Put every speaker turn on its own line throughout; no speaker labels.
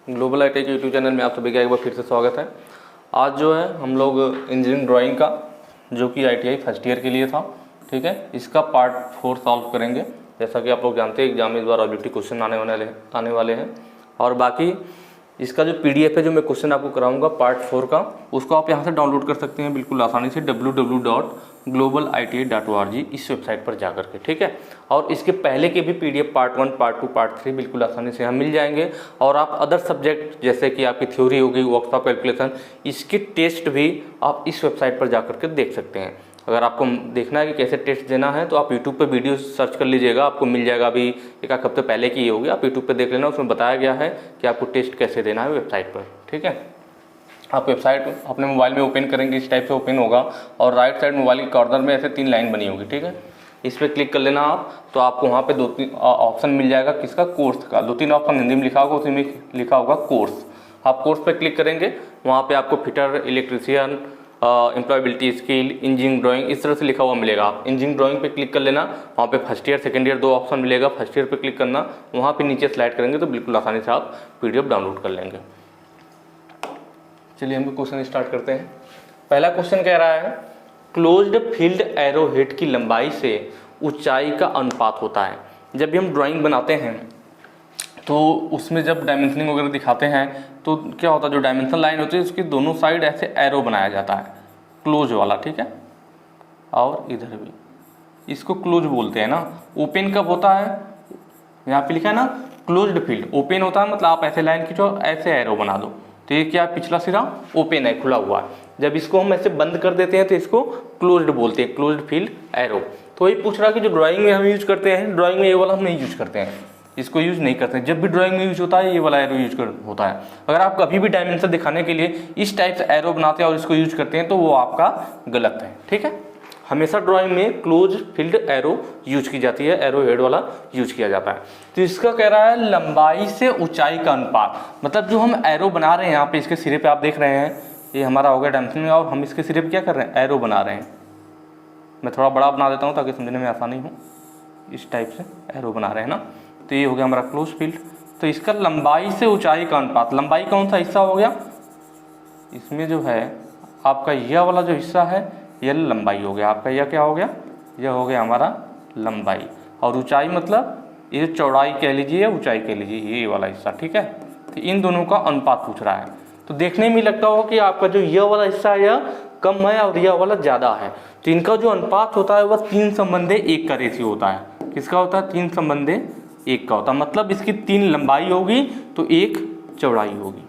Global IT के YouTube channel में आप सभी का एक बार फिर से स्वागत है। आज जो है हम लोग इंजीनियरिंग ड्राइंग का जो कि आईटीआई फर्स्ट ईयर के लिए था, ठीक है, इसका पार्ट 4 सॉल्व करेंगे। जैसा कि आप लोग जानते हैं एग्जाम में इस बार ऑब्जेक्टिव क्वेश्चन आने वाले हैं और बाकी इसका जो पीडीएफ है जो मैं क्वेश्चन आपको कराऊंगा पार्ट 4 का, उसको आप यहाँ से डाउनलोड कर सकते हैं बिल्कुल आसानी से www.globaliti.org इस वेबसाइट पर जाकर के, ठीक है। और इसके पहले के भी पीडीएफ पार्ट 1, पार्ट 2, पार्ट 3 बिल्कुल आसानी से यहाँ मिल जाएंगे। और आप अदर सब्जेक्ट जैसे कि आपकी थ्योरी हो गई, वर्क्स ऑफ कैलकुलेशन, इसके टेस्ट भी आप इस वेबसाइट पर जाकर के देख सकते हैं। अगर आपको देखना है कि कैसे टेस्ट देना है तो आप यूट्यूब पे वीडियो सर्च कर लीजिएगा, आपको मिल जाएगा। अभी एक आध हफ्ते पहले की ये होगी, आप यूट्यूब पे देख लेना, उसमें बताया गया है कि आपको टेस्ट कैसे देना है वेबसाइट पर, ठीक है। आप वेबसाइट अपने मोबाइल में ओपन करेंगे, इस टाइप से ओपन होगा और राइट साइड मोबाइल के कॉर्नर में ऐसे 3 लाइन बनी होगी, ठीक है। इस पर क्लिक कर लेना आप, तो आपको वहाँ पे 2-3 ऑप्शन मिल जाएगा किसका, कोर्स का। 2-3 ऑप्शन हिंदी में लिखा होगा, उसी में लिखा होगा कोर्स। आप कोर्स पे क्लिक करेंगे, वहाँ पे आपको fitter, electrician, employability skill, engineering drawing इस तरह से लिखा हुआ मिलेगा। आप इंजीनियरिंग ड्राइंग पे क्लिक कर लेना, वहाँ पे first year second year 2 option मिलेगा। फर्स्ट ईयर पे क्लिक करना, वहाँ पे नीचे स्लाइड करेंगे तो बिल्कुल आसानी से आप पीडीएफ डाउनलोड कर लेंगे। चलिए हम क्वेश्चन स्टार्ट करते हैं। पहला क्वेश्चन कह रहा है क्लोज्ड फील्ड एरो हेड की लंबाई से ऊंचाई का अनुपात होता है। जब भी हम ड्राइंग बनाते हैं तो उसमें जब डायमेंशनिंग वगैरह दिखाते हैं तो क्या होता है, जो डायमेंशन लाइन होती है उसकी दोनों साइड ऐसे एरो बनाया जाता है, क्लोज वाला, ठीक है। और इधर भी इसको क्लोज बोलते हैं ना। ओपन कब होता है, यहाँ पे लिखा है ना क्लोज्ड फील्ड। ओपन होता है मतलब आप ऐसे लाइन खींचो, ऐसे एरो बना दो, तो ये क्या, पिछला सिरा ओपन है, खुला हुआ है। जब इसको हम ऐसे बंद कर देते हैं तो इसको क्लोज्ड बोलते हैं, क्लोज्ड फील्ड एरो। तो ये पूछ रहा कि जो ड्राइंग में हम यूज करते हैं, ड्राइंग में ये वाला हम नहीं यूज करते हैं, इसको यूज नहीं करते हैं। जब भी ड्राइंग में यूज होता है ये वाला एरो होता है। अगर आप कभी भी डायमेंशन दिखाने के लिए इस टाइप से एरो बनाते हैं और इसको यूज करते हैं तो वो आपका गलत है, ठीक है। हमेशा ड्राइंग में क्लोज फील्ड एरो यूज की जाती है, एरो हेड वाला यूज किया जाता है। तो इसका कह रहा है लंबाई से ऊंचाई का अनुपात, मतलब जो हम एरो बना रहे हैं यहाँ पे, इसके सिरे पे आप देख रहे हैं ये हमारा हो गया डायमेंशन में, और हम इसके सिरे पे क्या कर रहे हैं, एरो बना रहे हैं। मैं थोड़ा बड़ा बना देता हूँ ताकि समझने में आसानी हो। इस टाइप से एरो बना रहे हैं ना, तो ये हो गया हमारा क्लोज फील्ड। तो इसका लंबाई से ऊंचाई का अनुपात, लंबाई कौन सा हिस्सा हो गया, इसमें जो है आपका यह वाला जो हिस्सा है यह लंबाई हो गया आपका। यह क्या हो गया, यह हो गया हमारा लंबाई। और ऊंचाई मतलब ये चौड़ाई कह लीजिए, ऊंचाई कह लीजिए, ये वाला हिस्सा, ठीक है। तो इन दोनों का अनुपात पूछ रहा है। तो देखने में लगता हो कि आपका जो यह वाला हिस्सा है यह कम है और यह वाला ज़्यादा है, तो इनका जो अनुपात होता है वह 3:1 का रेशियो होता है। किसका होता है, 3:1 का होता है। मतलब इसकी 3 लंबाई होगी तो 1 चौड़ाई होगी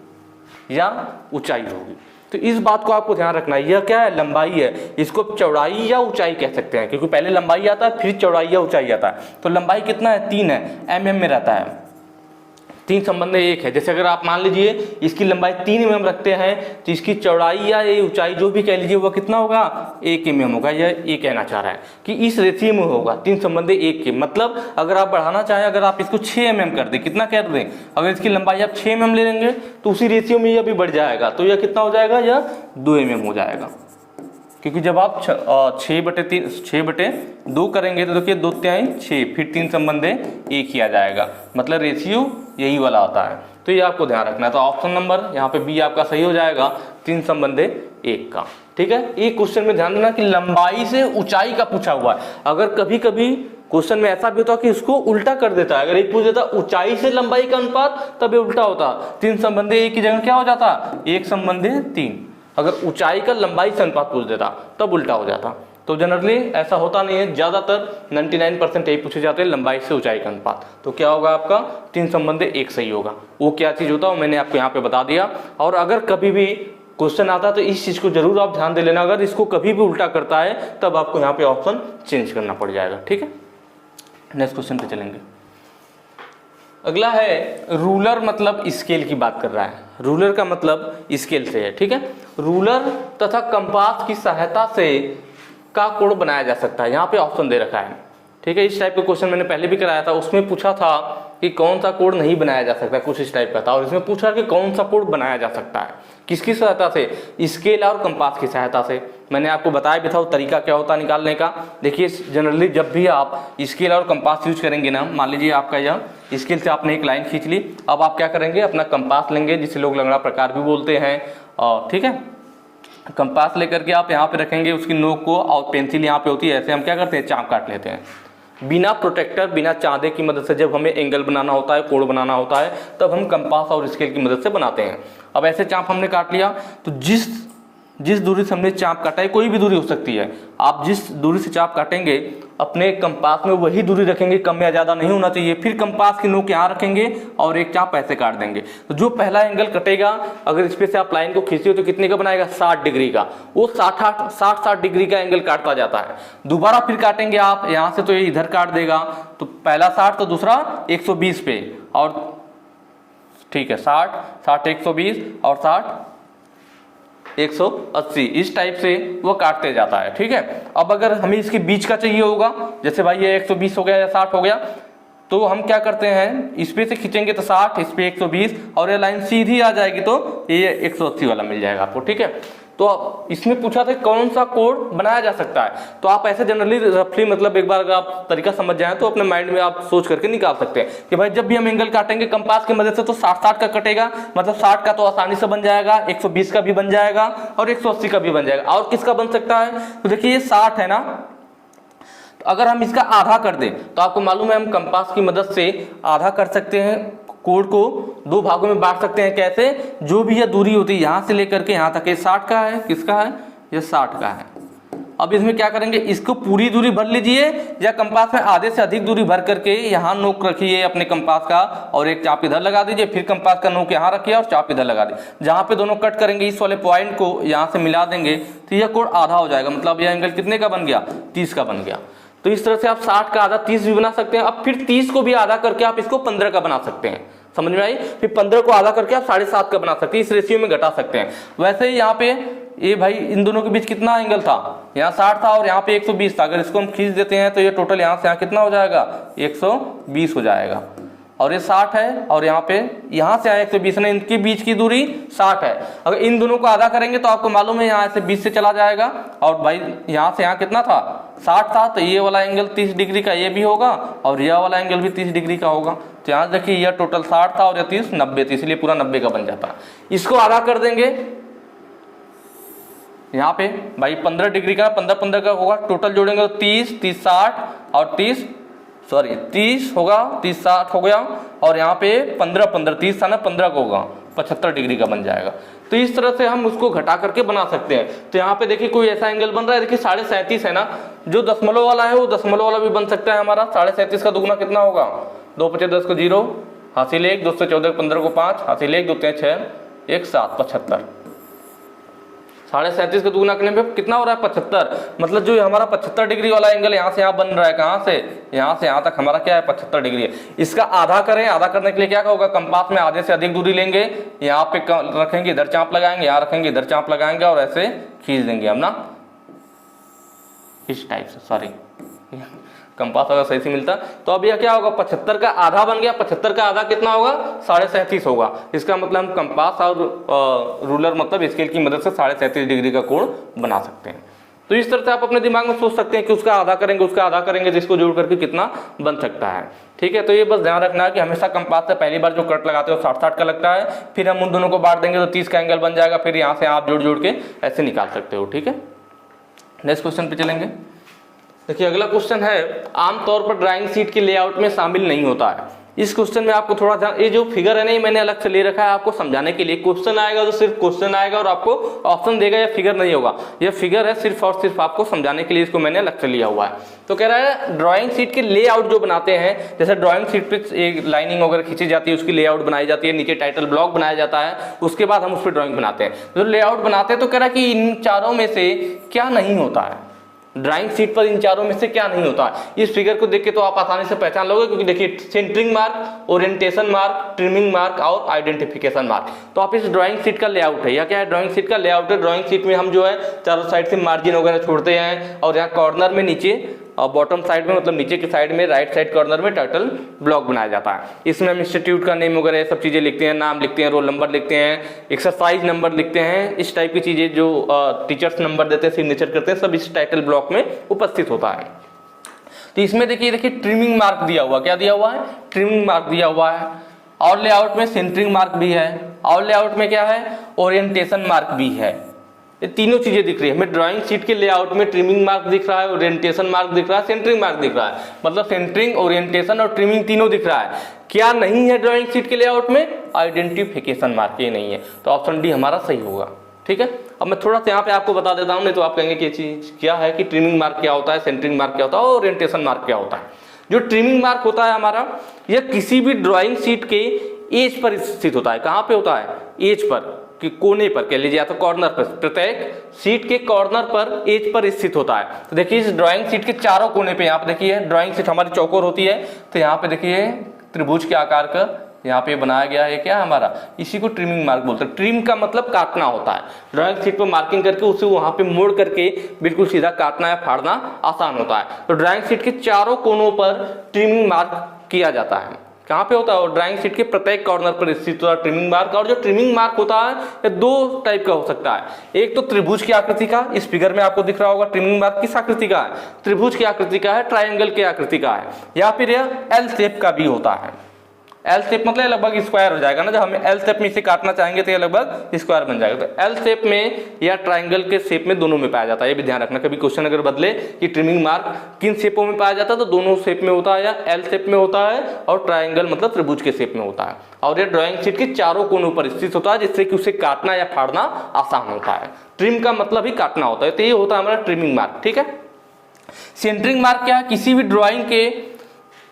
या ऊंचाई होगी। तो इस बात को आपको ध्यान रखना है। यह क्या है, लंबाई है, इसको चौड़ाई या ऊंचाई कह सकते हैं, क्योंकि पहले लंबाई आता है फिर चौड़ाई या ऊंचाई आता है। तो लंबाई कितना है, 3 है, mm में रहता है। 3:1 है। जैसे अगर आप मान लीजिए इसकी लंबाई 3 mm रखते हैं तो इसकी चौड़ाई या ऊंचाई जो भी कह लीजिए वह कितना होगा, 1 mm होगा। यह ये कहना चाह रहा है कि इस रेशियो में होगा 3:1 के। मतलब अगर आप बढ़ाना चाहें, अगर आप इसको 6 mm कर दें, कितना कर दें, अगर इसकी लंबाई आप 6 mm ले लेंगे तो उसी रेशियो में यह भी बढ़ जाएगा। तो यह कितना हो जाएगा, यह 2 mm हो जाएगा। क्योंकि जब आप 6/2 करेंगे तो देखिए 2 तिहाई 6, फिर 3:1 ही आ जाएगा। मतलब रेशियो यही वाला आता है। तो ये आपको ध्यान रखना है। तो ऑप्शन नंबर यहाँ पे बी आपका सही हो जाएगा, 3:1 का, ठीक है। एक क्वेश्चन में ध्यान देना कि लंबाई से ऊंचाई का पूछा हुआ है। अगर कभी कभी क्वेश्चन में ऐसा भी होता है कि इसको उल्टा कर देता है। अगर एक पूछ देता ऊंचाई से लंबाई का अनुपात, तब ये उल्टा होता, 3:1 की जगह क्या हो जाता, 1:3। अगर ऊंचाई का लंबाई से अनुपात पूछ देता तब उल्टा हो जाता। तो जनरली ऐसा होता नहीं है, ज़्यादातर 99% यही पूछे जाते हैं लंबाई से ऊंचाई का अनुपात। तो क्या होगा आपका, 3:1 सही होगा। वो क्या चीज़ होता है मैंने आपको यहाँ पे बता दिया। और अगर कभी भी क्वेश्चन आता है तो इस चीज़ को जरूर आप ध्यान दे लेना। अगर इसको कभी भी उल्टा करता है तब आपको यहाँ पे ऑप्शन चेंज करना पड़ जाएगा, ठीक है। नेक्स्ट क्वेश्चन पे चलेंगे। अगला है रूलर, मतलब स्केल की बात कर रहा है। रूलर का मतलब स्केल से है, ठीक है। रूलर तथा कंपास की सहायता से का कोण बनाया जा सकता है। यहाँ पे ऑप्शन दे रखा है, ठीक है। इस टाइप का क्वेश्चन मैंने पहले भी कराया था, उसमें पूछा था कि कौन सा कोण नहीं बनाया जा सकता, कुछ इस टाइप का था। और इसमें पूछा कि कौन सा कोण बनाया जा सकता है, किसकी सहायता से, स्केल और कंपास की सहायता से। मैंने आपको बताया भी था वो तरीका क्या होता है निकालने का। देखिए जनरली जब भी आप स्केल और कंपास यूज करेंगे ना, मान लीजिए आपका यह स्केल से आपने एक लाइन खींच ली, अब आप क्या करेंगे, अपना कंपास लेंगे जिसे लोग लंगड़ा प्रकार भी बोलते हैं, और ठीक है, कंपास लेकर के आप यहाँ पे रखेंगे उसकी नोक को, और पेंसिल यहाँ पे होती है, ऐसे हम क्या करते हैं, चाप काट लेते हैं बिना प्रोटेक्टर, बिना चांदे की मदद से। जब हमें एंगल बनाना होता है, कोण बनाना होता है, तब हम कंपास और स्केल की मदद से बनाते हैं। अब ऐसे चाप हमने काट लिया, तो जिस दूरी से हमने चाप काटा है, कोई भी दूरी हो सकती है, आप जिस दूरी से चाप काटेंगे अपने कंपास में वही दूरी रखेंगे, कम या ज़्यादा नहीं होना चाहिए। फिर कंपास की नोक यहाँ रखेंगे और एक चाप ऐसे काट देंगे। तो जो पहला एंगल कटेगा, अगर इस पे से आप लाइन को खींचते हो तो कितने का बनाएगा, 60 डिग्री का। वो 60 डिग्री का एंगल काटता जाता है। दोबारा फिर काटेंगे आप यहाँ से, तो ये इधर काट देगा, तो पहला 60 तो दूसरा 120 पे, और ठीक है 60 120 और 60 180, इस टाइप से वो काटते जाता है। ठीक है, अब अगर हमें इसके बीच का चाहिए होगा, जैसे भाई ये 120 हो गया या 60 हो गया, तो हम क्या करते हैं, इस पे से खींचेंगे तो 60, इस पे 120, और ये लाइन सीधी आ जाएगी तो ये 180 वाला मिल जाएगा आपको। ठीक है, तो इसमें पूछा था कौन सा कोण बनाया जा सकता है, तो आप ऐसे जनरली रफली, मतलब एक बार अगर आप तरीका समझ जाए तो अपने माइंड में आप सोच करके निकाल सकते हैं कि भाई जब भी हम एंगल काटेंगे कंपास की मदद से, तो 60 का कटेगा, मतलब 60 का तो आसानी से बन जाएगा, 120 का भी बन जाएगा और 180 का भी बन जाएगा। और किसका बन सकता है, तो देखिए ये 60 है ना, तो अगर हम इसका आधा कर दें तो आपको मालूम है हम कंपास की मदद से आधा कर सकते हैं, कोण को 2 भागों में बांट सकते हैं। कैसे, जो भी यह दूरी होती है यहाँ से लेकर के यहाँ तक, ये 60 का है, किसका है, ये 60 का है। अब इसमें क्या करेंगे, इसको पूरी दूरी भर लीजिए, या कंपास में आधे से अधिक दूरी भर करके यहाँ नोक रखिए अपने कंपास का, और एक चाप इधर लगा दीजिए, फिर कंपास का नोक यहाँ रखिए और चाप इधर लगा दीजिए। जहाँ पे दोनों कट करेंगे इस वाले पॉइंट को यहाँ से मिला देंगे, तो यह कोण आधा हो जाएगा, मतलब यह एंगल कितने का बन गया, 30 का बन गया। तो इस तरह से आप 60 का आधा 30 भी बना सकते हैं। अब फिर 30 को भी आधा करके आप इसको 15 का बना सकते हैं, समझ में आई। फिर 15 को आधा करके आप 7.5 का बना सकते हैं, इस रेशियो में घटा सकते हैं। वैसे ही यहाँ पे ये भाई इन दोनों के बीच कितना एंगल था, यहाँ 60 था और यहाँ पे 120 था। अगर इसको हम खींच देते हैं तो ये टोटल यहाँ से यहाँ कितना हो जाएगा, 120 हो जाएगा। और ये 60 है और यहाँ पे यहाँ से यहाँ 120 है, इनके बीच की दूरी 60 है। अगर इन दोनों को आधा करेंगे तो आपको मालूम है यहाँ से 20 से चला जाएगा, और भाई यहाँ से यहाँ कितना था, 60 था, तो ये वाला एंगल 30 डिग्री का ये भी होगा, और यह वाला एंगल भी 30 डिग्री का होगा। तो यहाँ देखिए यह टोटल 60 था और यह 30 90 थी, इसलिए पूरा 90 का बन जाता। इसको आधा कर देंगे यहाँ पे भाई 15 डिग्री का, 15 का होगा, टोटल जोड़ेंगे तो 30 30 60 और 30 होगा, 30 60 हो गया, और यहाँ पे 15 30 था ना, 15 का होगा, 75 डिग्री का बन जाएगा। तो इस तरह से हम उसको घटा करके बना सकते हैं। तो यहाँ पे देखिए कोई ऐसा एंगल बन रहा है, देखिए 37.5 है ना, जो दशमलव वाला है वो दशमलव वाला भी बन सकता है हमारा। 37.5 का दुगुना कितना होगा, 2 5 10 को 0, हासिल 1, 2 से 14 15 को 5, हासिल 1, 2 3 6 1 7 75। 37.5 का दुगुना करने पे कितना हो रहा है, 75। मतलब जो हमारा 75 डिग्री वाला एंगल यहाँ से यहाँ बन रहा है, कहाँ से, यहाँ से यहाँ तक हमारा क्या है, 75 डिग्री है। इसका आधा करें, आधा करने के लिए क्या होगा, कंपास में आधे से अधिक दूरी लेंगे, यहाँ पे रखेंगे, इधर चाप लगाएंगे, यहाँ रखेंगे, इधर चाप लगाएंगे, और ऐसे खींच देंगे हम ना, इस टाइप से। सॉरी कंपास अगर सही से मिलता। तो अब यह क्या होगा, 75 का आधा बन गया। 75 का आधा कितना होगा, 37.5 होगा। इसका मतलब हम कंपास और रूलर मतलब स्केल की मदद से 37.5 डिग्री का कोण बना सकते हैं। तो इस तरह से आप अपने दिमाग में सोच सकते हैं कि उसका आधा करेंगे, उसका आधा करेंगे, जिसको जोड़ करके कितना बन सकता है। ठीक है, तो ये बस ध्यान रखना है कि हमेशा कंपास से पहली बार जो कट लगाते हो 60-60 का लगता है, फिर हम उन दोनों को बांट देंगे तो 30 का एंगल बन जाएगा। फिर यहाँ से आप जोड़ के ऐसे निकाल सकते हो। ठीक है, नेक्स्ट क्वेश्चन पे चलेंगे। देखिए अगला क्वेश्चन है, आमतौर पर ड्राइंग शीट के लेआउट में शामिल नहीं होता है। इस क्वेश्चन में आपको थोड़ा ध्यान, ये जो फिगर है ना, मैंने अलग से ले रखा है आपको समझाने के लिए। क्वेश्चन आएगा तो सिर्फ क्वेश्चन आएगा और आपको ऑप्शन देगा, या फिगर नहीं होगा। यह फिगर है सिर्फ और सिर्फ आपको समझाने के लिए, इसको मैंने अलग से लिया हुआ है। तो कह रहा है ड्राइंग शीट के लेआउट जो बनाते हैं, जैसे ड्राइंग शीट पे एक लाइनिंग वगैरह खींची जाती है, उसकी लेआउट बनाई जाती है, नीचे टाइटल ब्लॉक बनाया जाता है, उसके बाद हम उस पर ड्राइंग बनाते हैं। जो लेआउट बनाते हैं, तो कह रहा है कि इन चारों में से क्या नहीं होता है, ड्राइंग शीट पर इन चारों में से क्या नहीं होता है। इस फिगर को देख के तो आप आसानी से पहचान लोगे, क्योंकि देखिए centering mark, orientation mark, trimming mark और आइडेंटिफिकेशन मार्क। तो आप इस ड्राइंग शीट का लेआउट है, या क्या है, ड्राइंग शीट का लेआउट है। ड्राइंग शीट में हम जो है चारों साइड से मार्जिन वगैरह छोड़ते हैं, और यहाँ कॉर्नर में नीचे और बॉटम साइड में मतलब नीचे की साइड में राइट साइड कॉर्नर में टाइटल ब्लॉक बनाया जाता है। इसमें हम इंस्टीट्यूट का नेम वगैरह सब चीज़ें लिखते हैं, नाम लिखते हैं, रोल नंबर लिखते हैं, एक्सरसाइज नंबर लिखते हैं, इस टाइप की चीज़ें जो टीचर्स नंबर देते हैं, सिग्नेचर करते हैं, सब इस टाइटल ब्लॉक में उपस्थित होता है। तो इसमें देखिए ट्रिमिंग मार्क दिया हुआ, क्या दिया हुआ है, ट्रिमिंग मार्क दिया हुआ है। और लेआउट में सेंटरिंग मार्क भी है, और लेआउट में क्या है, ओरिएंटेशन मार्क भी है। ये तीनों चीजें दिख रही है हमें ड्राइंग शीट के लेआउट में। ट्रिमिंग मार्क दिख रहा है, ओरिएंटेशन मार्क दिख रहा है, सेंटरिंग मार्क दिख रहा है, मतलब सेंटरिंग, ओरिएंटेशन और ट्रिमिंग तीनों दिख रहा है। क्या नहीं है ड्राइंग शीट के लेआउट में, आइडेंटिफिकेशन मार्क, ये नहीं है, तो ऑप्शन डी हमारा सही होगा। ठीक है, अब मैं थोड़ा सा यहाँ पे आपको बता देता हूँ, नहीं तो आप कहेंगे कि ये चीज क्या है, कि ट्रिमिंग मार्क क्या होता है, सेंटरिंग मार्क क्या होता है, और ओरिएंटेशन मार्क क्या होता है। जो ट्रिमिंग मार्क होता है हमारा, यह किसी भी ड्राइंग शीट के एज पर स्थित होता है। कहाँ पे होता है, एज पर, कि कोने पर कह लीजिए, या तो कॉर्नर पर, प्रत्येक शीट के कॉर्नर पर, एज पर स्थित होता है। तो देखिए इस ड्राइंग शीट के चारों कोने पे, यहाँ पे देखिए ड्राइंग शीट हमारी चौकोर होती है, तो यहाँ पे देखिए त्रिभुज के आकार का यहाँ पे बनाया गया है, क्या हमारा, इसी को ट्रिमिंग मार्क बोलते हैं। ट्रिम का मतलब काटना होता है, ड्राइंग शीट पर मार्किंग करके उसे वहां पे मोड़ करके बिल्कुल सीधा काटना या फाड़ना आसान होता है। तो ड्राइंग शीट के चारों कोनों पर ट्रिमिंग मार्क किया जाता है। कहाँ पे होता है, और ड्राइंग शीट के प्रत्येक कॉर्नर पर स्थित होता है ट्रिमिंग मार्क। और जो ट्रिमिंग मार्क होता है ये दो टाइप का हो सकता है, एक तो त्रिभुज की आकृति का, इस फिगर में आपको दिख रहा होगा ट्रिमिंग मार्क किस आकृति का है, त्रिभुज की आकृति का है, ट्रायंगल की आकृति का है, या फिर यह एल शेप का भी होता है। एल शेप मतलब लगभग स्क्वायर हो जाएगा ना, जब हम एल शेप में इसे काटना चाहेंगे तो ये लगभग स्क्वायर बन जाएगा। तो एल शेप में या ट्रायंगल के शेप में, दोनों में पाया जाता है, ये भी ध्यान रखना। कभी क्वेश्चन अगर बदले कि ट्रिमिंग मार्क किन शेपों में पाया जाता है, तो दोनों शेप में होता है, या एल शेप में होता है, और ट्रायंगल मतलब त्रिभुज के शेप में होता है। और ये ड्राइंग शीट के चारों कोनों पर स्थित होता है, जिससे कि उसे काटना या फाड़ना आसान होता है। ट्रिम का मतलब ही काटना होता है, तो ये होता है हमारा ट्रिमिंग मार्क। ठीक है, सेंटरिंग मार्क क्या है, किसी भी ड्राइंग के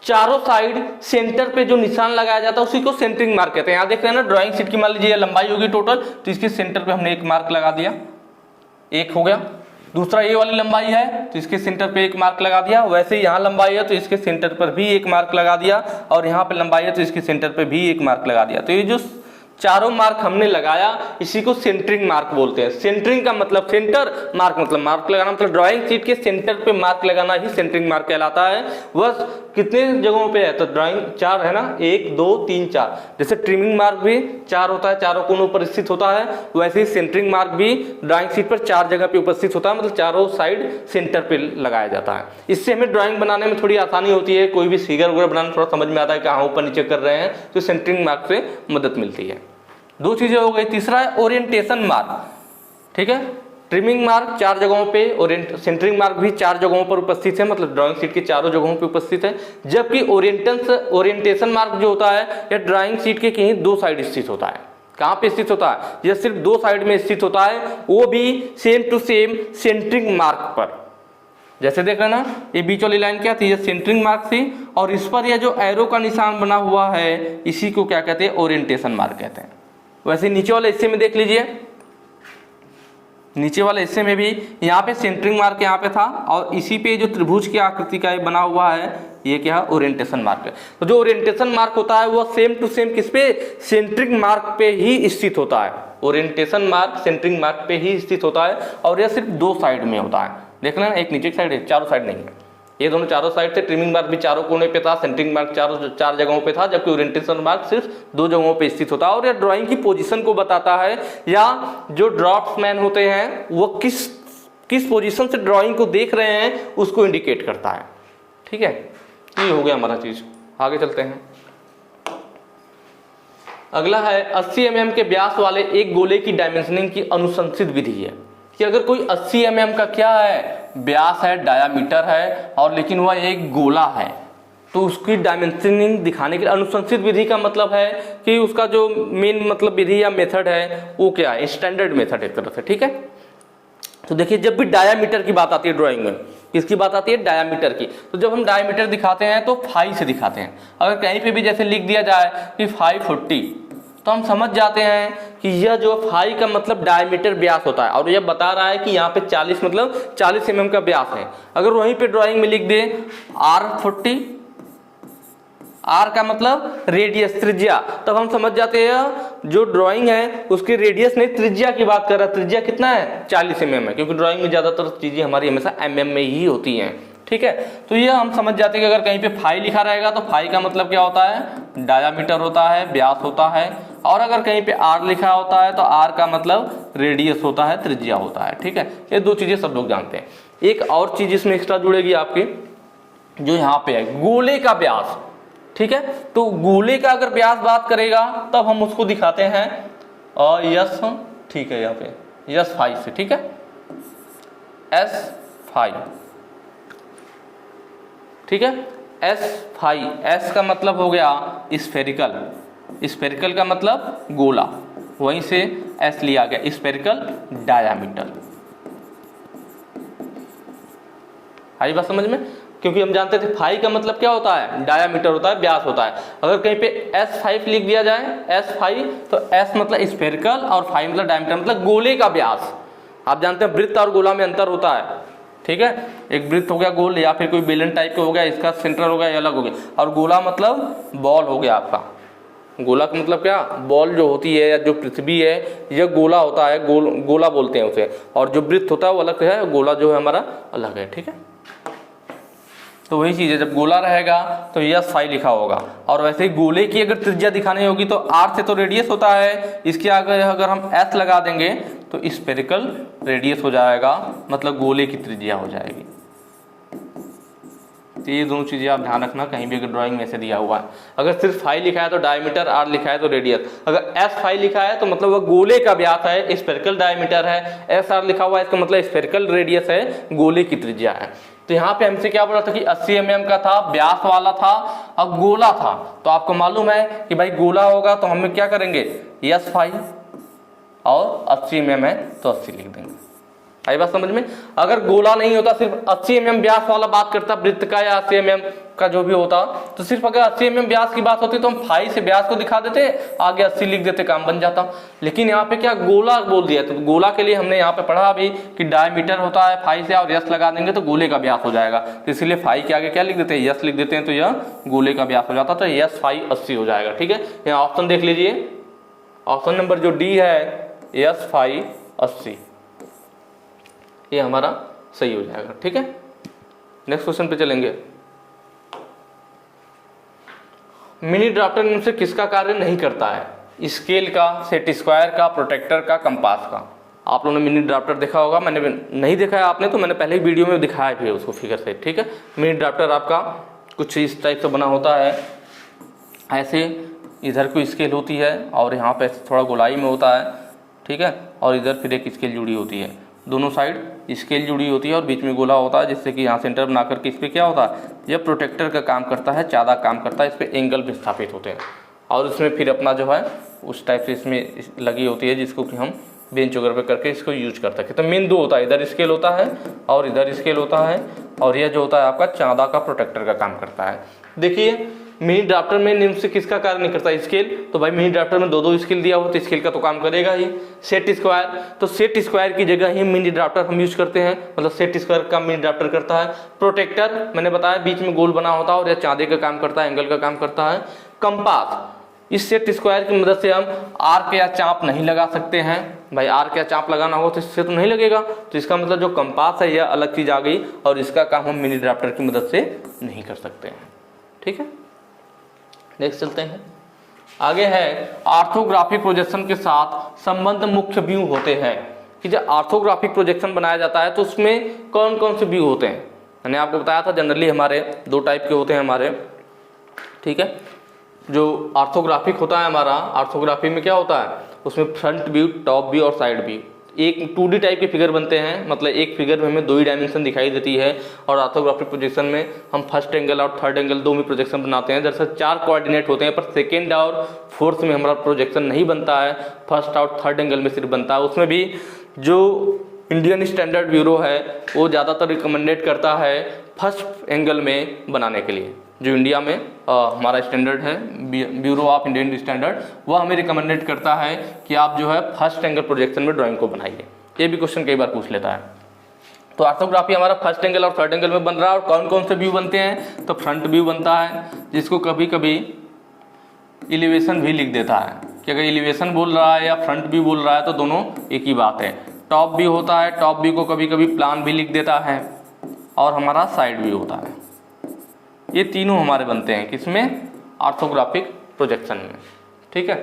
चारों साइड सेंटर पे जो निशान लगाया जाता है उसी को सेंटरिंग मार्क कहते हैं। यहाँ देख रहे हैं ना, ड्राइंग शीट की मान लीजिए लंबाई होगी टोटल, तो इसके सेंटर पे हमने एक मार्क लगा दिया, एक हो गया। दूसरा ये वाली लंबाई है तो इसके सेंटर पे एक मार्क लगा दिया। वैसे ही यहाँ लंबाई है तो इसके सेंटर पर भी एक मार्क लगा दिया, और यहाँ पे लंबाई है तो इसके सेंटर पे भी एक मार्क लगा दिया। तो ये जो चारों मार्क हमने लगाया इसी को सेंटरिंग मार्क बोलते हैं। सेंटरिंग का मतलब, सेंटर मार्क मतलब मार्क लगाना, मतलब ड्राइंग शीट के सेंटर पे मार्क लगाना ही सेंटरिंग मार्क कहलाता है। वह कितने जगहों पे है, तो ड्राइंग चार है ना, 1 2 3 4, जैसे ट्रिमिंग मार्क भी 4 होता है, चारों कोनों पर स्थित होता है, वैसे ही सेंटरिंग मार्क भी ड्राइंग शीट पर 4 जगह पे उपस्थित होता है, मतलब चारों साइड सेंटर पे लगाया जाता है। इससे हमें ड्राइंग बनाने में थोड़ी आसानी होती है, कोई भी फिगर वगैरह बनाना थोड़ा समझ में आता है कहाँ ऊपर नीचे कर रहे हैं, तो सेंटरिंग मार्क से मदद मिलती है। दो चीजें हो गई। तीसरा है ओरिएंटेशन मार्क। ठीक है, ट्रिमिंग मार्क 4 जगहों पे, सेंटरिंग मार्क भी 4 जगहों पर उपस्थित है, मतलब ड्राइंग शीट के चारों जगहों पे उपस्थित है। जबकि ओरिएंटेशन मार्क जो होता है यह ड्राइंग शीट के कहीं 2 साइड स्थित होता है। कहाँ पे स्थित होता है, यह सिर्फ 2 साइड में स्थित होता है, वो भी same to same centering mark पर। जैसे देख रहे ना, ये बीच वाली लाइन क्या थी, ये सेंटरिंग मार्क थी, और इस पर यह जो एरो का निशान बना हुआ है इसी को क्या कहते हैं, ओरिएंटेशन मार्क कहते हैं। वैसे नीचे वाले हिस्से में देख लीजिए, नीचे वाले हिस्से में भी यहाँ पे सेंटरिंग मार्क यहाँ पे था, और इसी पे जो त्रिभुज की आकृति का बना हुआ है ये क्या है, ओरिएंटेशन मार्क है। तो जो ओरिएंटेशन मार्क होता है वो सेम टू सेम किस पे, सेंटरिंग मार्क पे ही स्थित होता है। ओरिएंटेशन मार्क सेंटरिंग मार्क पे ही स्थित होता है, और यह सिर्फ 2 साइड में होता है। देख लेना, एक नीचे की साइड है, चारों साइड नहीं है, ये दोनों चारों साइड से। ट्रिमिंग मार्क भी चारों कोने पे था, सेंटरिंग मार्क 4 जगहों पे था, जबकि ओरिएंटेशन मार्क सिर्फ 2 जगहों पे स्थित होता है। और यह ड्राइंग की पोजीशन को बताता है, या जो ड्राफ्ट्समैन होते हैं वो किस पोजीशन से ड्राइंग को देख रहे हैं उसको इंडिकेट करता है। ठीक है, ये हो गया हमारा चीज। आगे चलते हैं। अगला है 80 mm के व्यास वाले एक गोले की डायमेंशनिंग की अनुशंसित विधि है, कि अगर कोई 80 mm का क्या है, व्यास है, डायामीटर है, और लेकिन वह एक गोला है, तो उसकी डायमेंशनिंग दिखाने के लिए अनुशंसित विधि का मतलब है कि उसका जो मेन मतलब विधि या मेथड है वो क्या है, स्टैंडर्ड मेथड एक तरह से। ठीक है, तो देखिए जब भी डायामीटर की बात आती है ड्राइंग में, किसकी बात आती है, डायामीटर की, तो जब हम डायामीटर दिखाते हैं तो फाई से दिखाते हैं। अगर कहीं पे भी जैसे लिख दिया जाए कि 540, तो हम समझ जाते हैं कि यह जो फाई का मतलब डायमीटर व्यास होता है, और यह बता रहा है कि यहाँ पे 40 मतलब 40 mm का व्यास है। अगर वहीं पे ड्राइंग में लिख दे R40, R का मतलब रेडियस, त्रिज्या, तब हम समझ जाते हैं जो ड्राइंग है उसकी रेडियस नहीं त्रिज्या की बात कर रहा है। त्रिज्या कितना है, 40 mm है, क्योंकि ड्राइंग में ज्यादातर चीजें हमारी हमेशा mm में ही होती हैं। ठीक है। तो ये हम समझ जाते हैं कि अगर कहीं पे फाई लिखा रहेगा तो फाई का मतलब क्या होता है, डायामीटर होता है, व्यास होता है। और अगर कहीं पे आर लिखा होता है तो आर का मतलब रेडियस होता है, त्रिज्या होता है। ठीक है, ये दो चीजें सब लोग जानते हैं। एक और चीज इसमें एक्स्ट्रा जुड़ेगी आपकी, जो यहाँ पे है गोले का व्यास। ठीक है, तो गोले का अगर व्यास बात करेगा तब हम उसको दिखाते हैं यस, ठीक है, यहाँ पे यस फाई से। ठीक है, एस फाई, ठीक है, एस फाई, एस का मतलब हो गया स्फेरिकल, स्फेरिकल का मतलब गोला, वहीं से एस लिया गया, स्फेरिकल डायामीटर। आई बात समझ में, क्योंकि हम जानते थे फाई का मतलब क्या होता है, डायामीटर होता है, व्यास होता है। अगर कहीं पे S5 लिख दिया जाए, S5, तो S मतलब स्फेरिकल और फाई मतलब डायामीटर, मतलब गोले का व्यास। आप जानते हैं वृत्त और गोला में अंतर होता है। ठीक है, एक वृत्त हो गया गोल, या फिर कोई बेलन टाइप का हो गया, इसका सेंटर हो गया, ये अलग हो गया। और गोला मतलब बॉल हो गया आपका। गोला का मतलब क्या, बॉल जो होती है या जो पृथ्वी है यह गोला होता है, गोला बोलते हैं उसे। और जो वृत्त होता है वो अलग है, गोला जो है हमारा अलग है। ठीक है, तो वही चीज़ है, जब गोला रहेगा तो यस फाई लिखा होगा। और वैसे ही गोले की अगर त्रिज्या दिखानी होगी तो आर से तो रेडियस होता है, इसके आगे अगर हम एस लगा देंगे तो स्फेरिकल रेडियस हो जाएगा, मतलब गोले की त्रिज्या हो जाएगी। तो ये दोनों चीज़ें आप ध्यान रखना, कहीं भी अगर ड्राइंग में से दिया हुआ है। अगर सिर्फ फाई लिखा है तो डायमीटर, आर लिखा है तो रेडियस। अगर एस फाई लिखा है तो मतलब वह गोले का व्यास है, स्फेरिकल डायमीटर है। एस आर लिखा हुआ है इसका मतलब स्फेरिकल रेडियस है, गोले की त्रिज्या है। तो यहाँ पे हमसे क्या बोला था कि 80 mm का था, व्यास वाला था और गोला था। तो आपको मालूम है कि भाई गोला होगा तो हम क्या करेंगे, यस फाई, और 80 mm है तो 80 लिख देंगे। आई बात समझ में। अगर गोला नहीं होता, सिर्फ 80 mm व्यास वाला बात करता, वृत्त का या 80 mm का जो भी होता, तो सिर्फ अगर 80 mm व्यास की बात होती तो हम फाई से व्यास को दिखा देते, आगे 80 लिख देते, काम बन जाता। लेकिन यहाँ पे क्या गोला बोल दिया, तो गोला के लिए हमने यहाँ पे पढ़ा अभी कि डायमीटर होता है, फाई से और यस लगा देंगे तो गोले का व्यास हो जाएगा। तो इसलिए फाई के आगे क्या लिख देते हैं, यस लिख देते हैं, तो यह गोले का व्यास हो जाता, तो यस फाई 80 हो जाएगा। ठीक है, यहाँ ऑप्शन देख लीजिए, ऑप्शन नंबर जो डी है यस फाई 80, ये हमारा सही हो जाएगा। ठीक है, नेक्स्ट क्वेश्चन पे चलेंगे। मिनी ड्राफ्टर इनमें से किसका कार्य नहीं करता है, स्केल का, सेट स्क्वायर का, प्रोटेक्टर का, कंपास का। आप लोगों ने मिनी ड्राफ्टर देखा होगा, मैंने नहीं देखा है आपने तो मैंने पहले ही वीडियो में दिखाया भी है उसको फिगर से। ठीक है, मिनी ड्राफ्टर आपका कुछ इस टाइप से बना होता है, ऐसे इधर कोई स्केल होती है और यहाँ पे थोड़ा गोलाई में होता है। ठीक है, और इधर फिर एक स्केल जुड़ी होती है, दोनों साइड स्केल जुड़ी होती है और बीच में गोला होता है, जिससे कि यहाँ सेंटर बना करके इस पर क्या होता है, यह प्रोटेक्टर का काम करता है, ज़्यादा काम करता है, इस पर एंगल भी स्थापित होते हैं। और उसमें फिर अपना जो है उस टाइप से इसमें लगी होती है, जिसको कि हम बेंच वगैरह पे करके इसको यूज कर सकते हैं। तो मेन दो होता है, इधर स्केल होता है और इधर स्केल होता है, और यह जो होता है आपका चाँदा का प्रोटेक्टर का काम करता है। देखिए मिनी ड्राफ्टर में निम्न से किसका कार्य नहीं करता, स्केल। तो भाई मिनी ड्राफ्टर में दो स्केल दिया हुआ तो स्केल का तो काम करेगा ही। सेट स्क्वायर, तो सेट स्क्वायर की जगह ही मिनी ड्राफ्टर हम यूज करते हैं, मतलब सेट स्क्वायर का मिनी ड्राफ्टर करता है। प्रोटेक्टर मैंने बताया बीच में गोल बना होता है और यह चाँदे का काम करता है, एंगल का काम करता है। कंपास, इस सेट स्क्वायर की मदद से हम आर्क या चाप नहीं लगा सकते हैं। भाई आर्क या चाप लगाना हो तो इससे तो नहीं लगेगा, तो इसका मतलब जो कंपास है यह अलग चीज आ गई और इसका काम हम मिनी ड्राफ्टर की मदद से नहीं कर सकते हैं। ठीक है, नेक्स्ट चलते हैं। आगे है ऑर्थोग्राफिक प्रोजेक्शन के साथ संबंध मुख्य व्यू होते हैं, कि जब ऑर्थोग्राफिक प्रोजेक्शन बनाया जाता है तो उसमें कौन कौन से व्यू होते हैं। मैंने आपको बताया था जनरली हमारे दो टाइप के होते हैं हमारे। ठीक है, जो ऑर्थोग्राफिक होता है हमारा, ऑर्थोग्राफी में क्या होता है, उसमें फ्रंट व्यू, टॉप व्यू और साइड व्यू, एक 2D टाइप के फिगर बनते हैं, मतलब एक फिगर में हमें दो ही डायमेंशन दिखाई देती है। और ऑर्थोग्राफिक प्रोजेक्शन में हम फर्स्ट एंगल और थर्ड एंगल दो में प्रोजेक्शन बनाते हैं। दरअसल 4 कोऑर्डिनेट होते हैं, पर सेकेंड और फोर्थ में हमारा प्रोजेक्शन नहीं बनता है, फर्स्ट और थर्ड एंगल में सिर्फ बनता है। उसमें भी जो इंडियन स्टैंडर्ड ब्यूरो है वो ज़्यादातर रिकमेंडेड करता है फर्स्ट एंगल में बनाने के लिए। जो इंडिया में हमारा स्टैंडर्ड है, ब्यूरो ऑफ इंडियन स्टैंडर्ड, वह हमें रिकमेंडेड करता है कि आप जो है फर्स्ट एंगल प्रोजेक्शन में ड्राइंग को बनाइए। ये भी क्वेश्चन कई बार पूछ लेता है। तो ऑर्थोग्राफी हमारा फर्स्ट एंगल और थर्ड एंगल में बन रहा है। और कौन कौन से व्यू बनते हैं, तो फ्रंट व्यू बनता है, जिसको कभी कभी एलिवेशन भी लिख देता है, कि अगर एलिवेशन बोल रहा है या फ्रंट व्यू बोल रहा है तो दोनों एक ही बात है। टॉप व्यू होता है, टॉप व्यू को कभी कभी प्लान भी लिख देता है। और हमारा साइड व्यू होता है। ये तीनों हमारे बनते हैं किसमें, ऑर्थोग्राफिक प्रोजेक्शन में। ठीक है,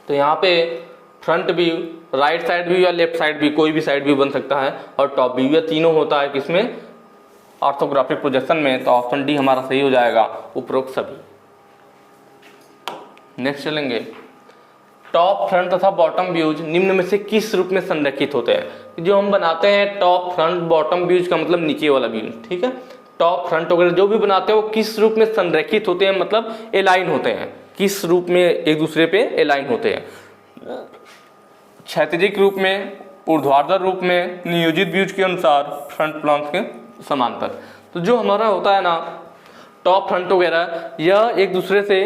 तो यहाँ पे front view, right side view या लेफ्ट साइड व्यू, कोई भी साइड व्यू बन सकता है, और टॉप व्यू, ये तीनों होता है किसमें, ऑर्थोग्राफिक प्रोजेक्शन में। तो ऑप्शन डी हमारा सही हो जाएगा, उपरोक्त सभी। नेक्स्ट चलेंगे, टॉप फ्रंट तथा बॉटम व्यूज निम्न में से किस रूप में संरेखित होते हैं। जो हम बनाते हैं टॉप फ्रंट बॉटम व्यूज का मतलब नीचे वाला व्यू। ठीक है, टॉप फ्रंट वगैरह जो भी बनाते हैं वो किस रूप में संरेखित होते हैं, मतलब एलाइन होते हैं, किस रूप में एक दूसरे पे एलाइन होते हैं, क्षैतिजिक रूप में, ऊर्ध्वाधर रूप में, नियोजित व्यूज के अनुसार, फ्रंट प्लान के समांतर। तो जो हमारा होता है ना टॉप फ्रंट वगैरह, यह एक दूसरे से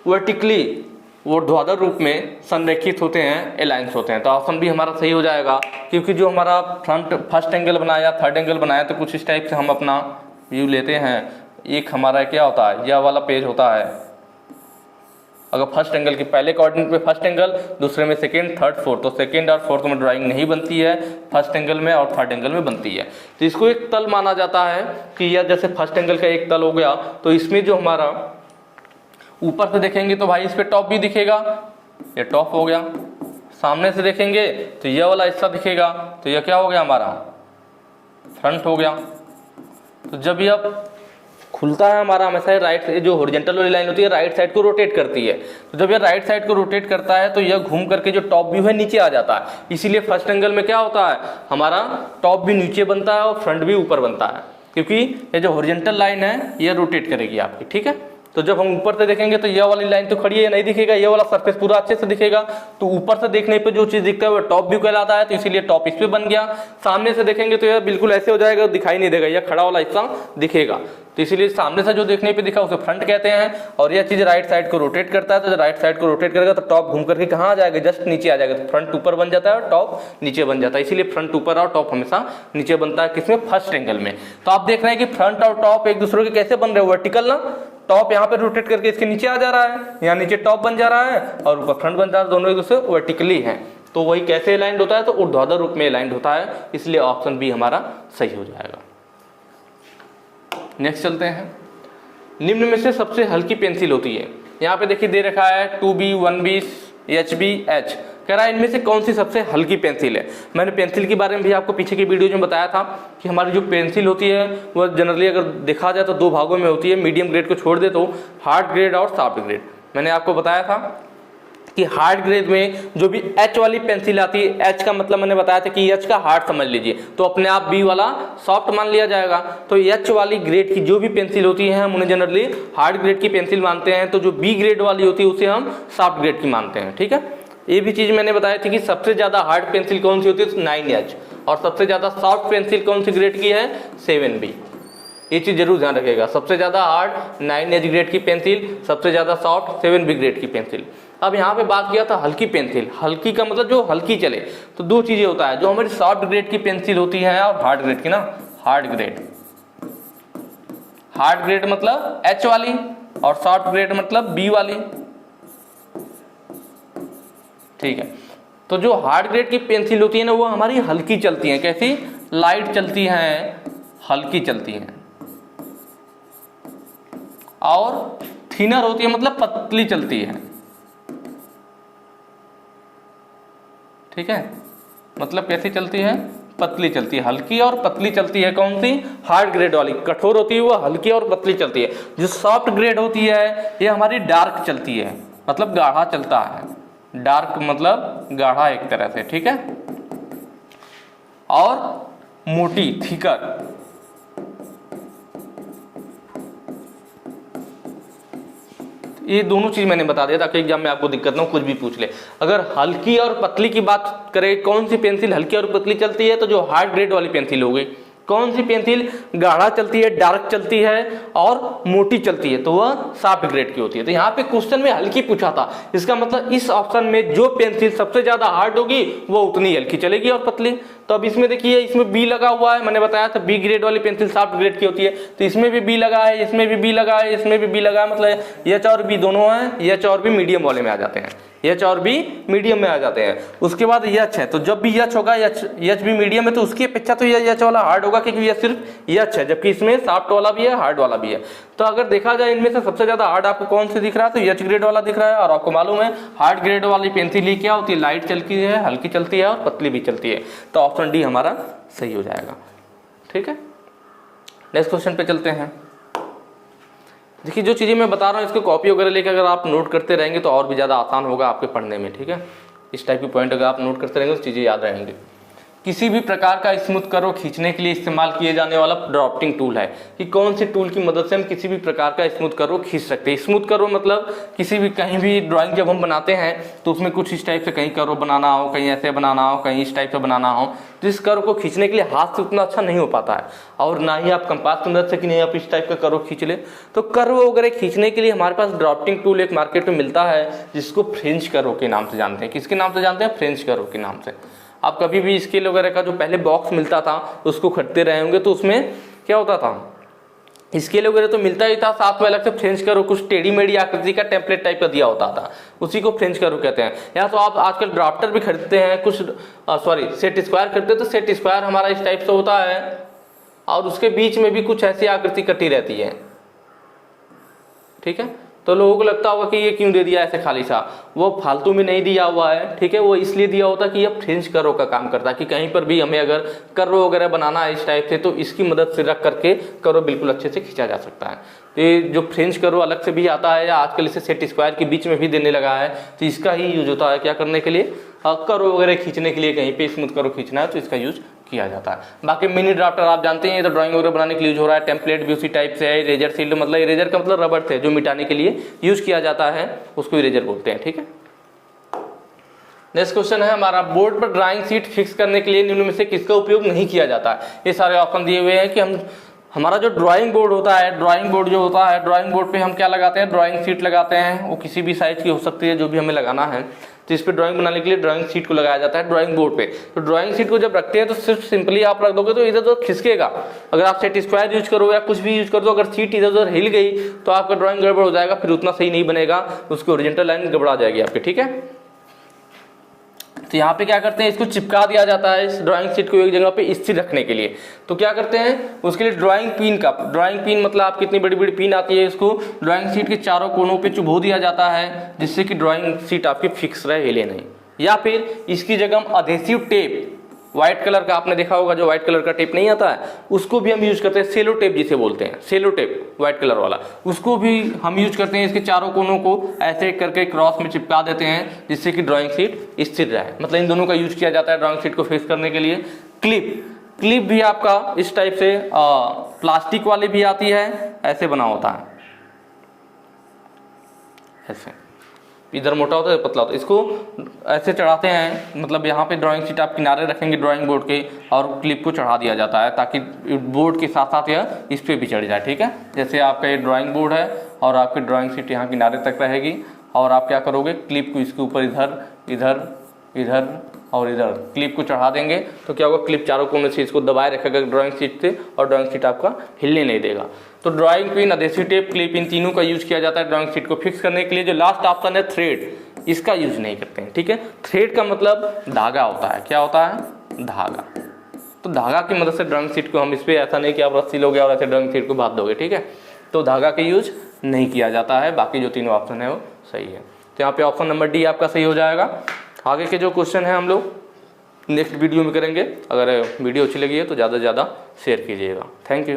वर्टिकली ऊर्ध्वाधर रूप में संरेखित होते हैं, अलाइंस होते हैं। तो ऑप्शन भी हमारा सही हो जाएगा, क्योंकि जो हमारा फ्रंट फर्स्ट एंगल बनाया, थर्ड एंगल बनाया, तो कुछ इस टाइप से हम अपना व्यू लेते हैं। एक हमारा क्या होता है, यह वाला पेज होता है, अगर फर्स्ट एंगल की पहले कोऑर्डिनेट में फर्स्ट एंगल, दूसरे में सेकेंड, थर्ड, फोर्थ, तो सेकेंड और फोर्थ में ड्राइंग नहीं बनती है, फर्स्ट एंगल में और थर्ड एंगल में बनती है। तो इसको एक तल माना जाता है कि यह जैसे फर्स्ट एंगल का एक तल हो गया, तो इसमें जो हमारा ऊपर से देखेंगे तो भाई इस पे टॉप भी दिखेगा, ये टॉप हो गया। सामने से देखेंगे तो यह वाला हिस्सा दिखेगा, तो यह क्या हो गया, हमारा फ्रंट हो गया। तो जब यह खुलता है हमारा, हमेशा राइट, जो हॉरिजॉन्टल वाली लाइन होती है राइट साइड को रोटेट करती है, तो जब यह राइट साइड को रोटेट करता है तो यह घूम करके जो टॉप व्यू है नीचे आ जाता है। इसीलिए फर्स्ट एंगल में क्या होता है, हमारा टॉप भी नीचे बनता है और फ्रंट भी ऊपर बनता है, क्योंकि ये जो हॉरिजॉन्टल लाइन है यह रोटेट करेगी आपकी। ठीक है, तो जब हम ऊपर से देखेंगे तो यह वाली लाइन तो खड़ी है, नहीं दिखेगा, ये वाला सरफेस पूरा अच्छे से दिखेगा। तो ऊपर से देखने पे जो चीज दिखता है वो टॉप व्यू कहलाता है, तो इसीलिए टॉप इस पे बन गया। सामने से देखेंगे तो यह बिल्कुल ऐसे हो जाएगा, दिखाई नहीं देगा, यह खड़ा वाला हिस्सा दिखेगा, तो इसीलिए सामने से जो देखने पे दिखा उसे फ्रंट कहते हैं। और यह चीज राइट साइड को रोटेट करता है, तो राइट साइड को रोटेट करेगा तो टॉप घूम करके कहाँ आ जाएगा, जस्ट नीचे आ जाएगा। तो फ्रंट ऊपर बन जाता है और टॉप नीचे बन जाता है, इसीलिए फ्रंट ऊपर और टॉप हमेशा नीचे बनता है, किसमें, फर्स्ट एंगल में। तो आप देख रहे हैं कि फ्रंट और टॉप एक दूसरे के कैसे बन रहे हैं, वर्टिकल ना, टॉप यहाँ पे रोटेट करके इसके नीचे आ जा रहा है, यहाँ नीचे टॉप बन जा रहा है और ऊपर फ्रंट बन जा रहा है, दोनों एक दूसरे वर्टिकली हैं। तो वही कैसे अलाइंड होता है, तो ऊर्ध्वाधर रूप में अलाइंड होता है, इसलिए ऑप्शन बी हमारा सही हो जाएगा। नेक्स्ट चलते हैं, निम्न में से सबसे हल्की पेंसिल होती है। यहाँ पे देखिए दे रखा है 2B, 1B, HB, H, कह रहा है इनमें से कौन सी सबसे हल्की पेंसिल है। मैंने पेंसिल के बारे में भी आपको पीछे की वीडियो में बताया था कि हमारी जो पेंसिल होती है वह जनरली अगर देखा जाए तो दो भागों में होती है, मीडियम ग्रेड को छोड़ दे तो हार्ड ग्रेड और सॉफ्ट ग्रेड। मैंने आपको बताया था कि हार्ड ग्रेड में जो भी एच वाली पेंसिल आती है, एच का मतलब मैंने बताया था कि एच का हार्ड समझ लीजिए, तो अपने आप बी वाला सॉफ्ट मान लिया जाएगा। तो एच वाली ग्रेड की जो भी पेंसिल होती है हम उन्हें जनरली हार्ड ग्रेड की पेंसिल मानते हैं, तो जो बी ग्रेड वाली होती है उसे हम सॉफ्ट ग्रेड की मानते हैं। ठीक है, ये भी चीज मैंने बताई थी कि सबसे ज्यादा हार्ड पेंसिल कौन सी होती है, 9H, और सबसे ज्यादा सॉफ्ट पेंसिल कौन सी ग्रेड की है, 7B। ये चीज जरूर ध्यान रखिएगा, सबसे ज्यादा हार्ड 9H ग्रेड की पेंसिल, सबसे ज्यादा सॉफ्ट 7B ग्रेड की पेंसिल। अब यहाँ पे बात किया था हल्की पेंसिल, हल्की का मतलब जो हल्की चले, तो दो चीजें होता है, जो हमारी सॉफ्ट ग्रेड की पेंसिल होती है और हार्ड ग्रेड की ना, हार्ड ग्रेड मतलब H वाली और सॉफ्ट ग्रेड मतलब B वाली। ठीक है, तो जो हार्ड ग्रेड की पेंसिल होती है ना वो हमारी हल्की चलती हैं, कैसी, लाइट चलती हैं, हल्की चलती हैं, और थिनर होती है मतलब पतली चलती है। ठीक है, मतलब कैसी चलती है, पतली चलती है, हल्की और पतली चलती है। कौन सी, हार्ड ग्रेड वाली। कठोर होती है वो हल्की और पतली चलती है। जो सॉफ्ट ग्रेड होती है ये हमारी डार्क चलती है, मतलब गाढ़ा चलता है, डार्क मतलब गाढ़ा एक तरह से। ठीक है, और मोटी, थिकर। ये दोनों चीज मैंने बता दिया ताकि एग्जाम में आपको दिक्कत ना हो, कुछ भी पूछ ले। अगर हल्की और पतली की बात करें, कौन सी पेंसिल हल्की और पतली चलती है, तो जो हार्ड ग्रेड वाली पेंसिल हो गई। कौन सी पेंसिल गाढ़ा चलती है, डार्क चलती है और मोटी चलती है, तो वह सॉफ्ट ग्रेड की होती है। तो यहाँ पे क्वेश्चन में हल्की पूछा था, इसका मतलब इस ऑप्शन में जो पेंसिल सबसे ज्यादा हार्ड होगी वो उतनी हल्की चलेगी और पतली। तो अब इसमें देखिए, इसमें बी लगा हुआ है, मैंने बताया था बी ग्रेड वाली पेंसिल सॉफ्ट ग्रेड की होती है, तो इसमें भी बी लगा है, इसमें भी बी लगा है, इसमें भी बी लगा है, मतलब एच और बी दोनों है, एच और बी मीडियम वाले में आ जाते हैं। एच और बी मीडियम में आ जाते हैं। उसके बाद एच है, तो जब भी एच होगा, एच भी मीडियम है, तो उसकी अपेक्षा तो ये एच वाला हार्ड होगा, क्योंकि ये सिर्फ एच है, जबकि इसमें सॉफ्ट वाला भी है, हार्ड वाला भी है। तो अगर देखा जाए इनमें से सबसे ज्यादा हार्ड आपको कौन से दिख रहा है, तो एच ग्रेड वाला दिख रहा है। और आपको मालूम है हार्ड ग्रेड वाली पेंसिल क्या होती है, लाइट चलती है, हल्की चलती है और पतली भी चलती है। तो ऑप्शन डी हमारा सही हो जाएगा। ठीक है, नेक्स्ट क्वेश्चन पे चलते हैं। देखिए जो चीज़ें मैं बता रहा हूँ इसको कॉपी वगैरह लेकर अगर आप नोट करते रहेंगे तो और भी ज़्यादा आसान होगा आपके पढ़ने में। ठीक है, इस टाइप की पॉइंट अगर आप नोट करते रहेंगे तो चीज़ें याद रहेंगी। किसी भी प्रकार का स्मूथ कर्व खींचने के लिए इस्तेमाल किए जाने वाला ड्राफ्टिंग टूल है, कि कौन सी टूल की मदद से हम किसी भी प्रकार का स्मूथ कर्व खींच सकते हैं। स्मूथ कर्व मतलब किसी भी कहीं भी ड्राइंग जब हम बनाते हैं तो उसमें कुछ इस टाइप से कहीं कर्व बनाना हो, कहीं ऐसे बनाना हो, कहीं इस टाइप से बनाना हो, तो इस कर्व को खींचने के लिए हाथ से उतना अच्छा नहीं हो पाता है, और ना ही आप कंपास की मदद से कि नहीं आप इस टाइप का कर्व खींच ले। तो कर्व वगैरह खींचने के लिए हमारे पास ड्राफ्टिंग टूल एक मार्केट में मिलता है, जिसको फ्रेंच कर्व के नाम से जानते हैं। किसके नाम से जानते हैं? फ्रेंच कर्व के नाम से। आप कभी भी स्केल वगैरह का जो पहले बॉक्स मिलता था उसको खरीदते रहे होंगे, तो उसमें क्या होता था, स्केल वगैरह तो मिलता ही था, साथ में अलग से फ्रेंच कर्व कुछ टेढ़ी मेढ़ी आकृति का टेम्पलेट टाइप का दिया होता था, उसी को फ्रेंच कर्व कहते हैं। या तो आप आजकल ड्राफ्टर भी खरीदते हैं, कुछ सेट स्क्वायर खरीदते हैं, तो सेट स्क्वायर हमारा इस टाइप से होता है और उसके बीच में भी कुछ ऐसी आकृति कटी रहती है। ठीक है, तो लोगों को लगता होगा कि ये क्यों दे दिया ऐसे खाली सा, वो फालतू में नहीं दिया हुआ है। ठीक है, वो इसलिए दिया होता है कि ये फ्रेंच कर्व का काम करता है, कि कहीं पर भी हमें अगर कर्व वगैरह बनाना है इस टाइप से तो इसकी मदद से रख करके कर्व बिल्कुल अच्छे से खींचा जा सकता है। तो ये जो फ्रेंच कर्व अलग से भी आता है या आजकल इसे सेट स्क्वायर के बीच में भी देने लगा है, तो इसका ही यूज होता है क्या करने के लिए, कर्व वगैरह खींचने के लिए। कहीं पे स्मूथ कर्व खींचना है तो इसका यूज किया जाता है। बाकी मिनी ड्राफ्टर आप जानते हैं, ये तो ड्राइंग वगैरह बनाने के लिए यूज हो रहा है। टेम्पलेट भी उसी टाइप से है। इरेजर शील्ड मतलब इरेजर का मतलब रबड़ से जो मिटाने के लिए यूज किया जाता है उसको इरेजर बोलते हैं। ठीक है, नेक्स्ट क्वेश्चन है हमारा, बोर्ड पर ड्राइंग शीट फिक्स करने के लिए निम्न में से किसका उपयोग नहीं किया जाता है। ये सारे ऑप्शन दिए हुए हैं कि हमारा जो ड्राइंग बोर्ड होता है, ड्राइंग बोर्ड जो होता है, ड्राइंग बोर्ड पे हम क्या लगाते हैं, ड्राइंग शीट लगाते हैं। वो किसी भी साइज की हो सकती है जो भी हमें लगाना है, तो इस पे ड्राइंग बनाने के लिए ड्राइंग शीट को लगाया जाता है ड्राइंग बोर्ड पे। तो ड्राइंग शीट को जब रखते हैं तो सिर्फ सिंपली आप रख दोगे तो इधर उधर खिसकेगा। अगर आप सेट स्क्वायर यूज करो या कुछ भी यूज कर दो, अगर शीट इधर उधर हिल गई तो आपका ड्राइंग गड़बड़ हो जाएगा, फिर उतना सही नहीं बनेगा, उसकी ओरिजिनल लाइन गड़बड़ा जाएगी आपकी। ठीक है, तो यहाँ पे क्या करते हैं, इसको चिपका दिया जाता है इस ड्राइंग शीट को एक जगह पे स्थिर रखने के लिए। तो क्या करते हैं उसके लिए ड्राइंग पिन मतलब आप कितनी बड़ी बड़ी पिन आती है, इसको ड्राइंग शीट के चारों कोनों पे चुभो दिया जाता है, जिससे कि ड्राइंग शीट आपकी फिक्स रहे, हिले नहीं। या फिर इसकी जगह हम अधेसिव टेप, व्हाइट कलर का आपने देखा होगा, जो व्हाइट कलर का टेप नहीं आता है उसको भी हम यूज करते हैं, सेलो टेप जिसे बोलते हैं, सेलो टेप व्हाइट कलर वाला, उसको भी हम यूज करते हैं। इसके चारों कोनों को ऐसे करके क्रॉस में चिपका देते हैं, जिससे कि ड्राइंग शीट स्थिर रहे। मतलब इन दोनों का यूज किया जाता है ड्राइंग शीट को फिक्स करने के लिए। क्लिप भी आपका इस टाइप से प्लास्टिक वाली भी आती है, ऐसे बना होता है, ऐसे इधर मोटा होता है पतला होता है, इसको ऐसे चढ़ाते हैं। मतलब यहाँ पे ड्राइंग शीट आप किनारे रखेंगे ड्राइंग बोर्ड के और क्लिप को चढ़ा दिया जाता है, ताकि बोर्ड के साथ साथ यह इस पे भी चढ़ जाए। ठीक है, जैसे आपका ये ड्राइंग बोर्ड है और आपकी ड्राइंग शीट यहाँ किनारे तक रहेगी, और आप क्या करोगे, क्लिप को इसके ऊपर इधर इधर इधर और इधर क्लिप को चढ़ा देंगे, तो क्या होगा, क्लिप चारों कोने से इसको दबाए रखेगा ड्राइंग शीट से, और ड्राइंग शीट आपका हिलने नहीं देगा। तो drawing pin, adhesive tape, clip, इन तीनों का यूज किया जाता है ड्राइंग शीट को फिक्स करने के लिए। जो लास्ट ऑप्शन है थ्रेड, इसका यूज नहीं करते हैं। ठीक है, थ्रेड का मतलब धागा होता है। क्या होता है? धागा। तो धागा की मदद से ड्राइंग शीट को हम इस पे, ऐसा नहीं कि आप रस्सी लोगे और ऐसे ड्राइंग शीट को बांध दोगे। ठीक है, तो धागा का यूज नहीं किया जाता है। बाकी जो तीनों ऑप्शन है वो सही है। तो यहाँ पे ऑप्शन नंबर डी आपका सही हो जाएगा। आगे के जो क्वेश्चन है हम लोग नेक्स्ट वीडियो में करेंगे। अगर वीडियो अच्छी लगी है तो ज़्यादा से ज़्यादा शेयर कीजिएगा। Thank you.